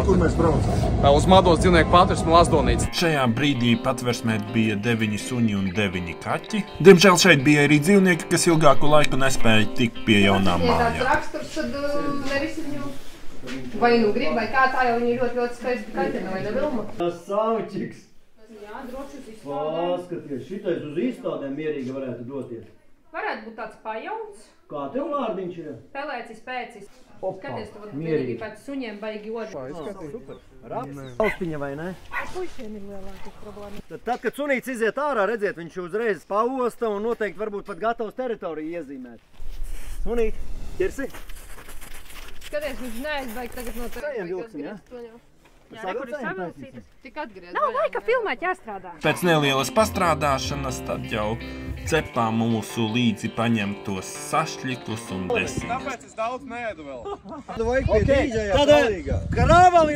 kur mēs braucam? Uz Mados dzīvnieku patversmu Lazdonīcu. Šajā brīdī patversmē bija 9 suņi un 9 kaķi. Diemžēl šeit bija arī dzīvnieki, kas ilgāku laiku nespēja tikt pie jaunām mājām. Ja tāds raksturs, tad nevis viņu vai nu grib, vai kā tā jau viņi ļoti skaisti kaitina, vai ne Vilma? Tas saučiks. Jā, droši uz izstādēm. Paskaties, šitais uz izstādēm mierīgi varētu doties. Varētu būt tāds pajauns. Kā tev vārdiņš ir? Pelēcis, pēcis. Skaties, tu mierīgi. pēc suņiem baigi oži. Super. Raps. Austiņa vai ne? Puišiem ir lielākas problēmas. Tad, kad sunīts iziet ārā, redziet, viņš uzreiz paosta un noteikti varbūt pat gatavs teritoriju iezīmēt. Sunīt, ķersi? Skaties, viņš neaizbaig tagad no tevi. Sajiem vilksim, ja? Jā, kur ir savilcītas. Tik atgriez. Nav laika filmēt, jāstrādā. Pēc nelielas pastrādāšanas tad jau cepām mūsu līdzi paņemtos sašļikus un desiņus. Tāpēc es daudz neēdu vēl. Tad vajag pie dīģa, jā, palīgā.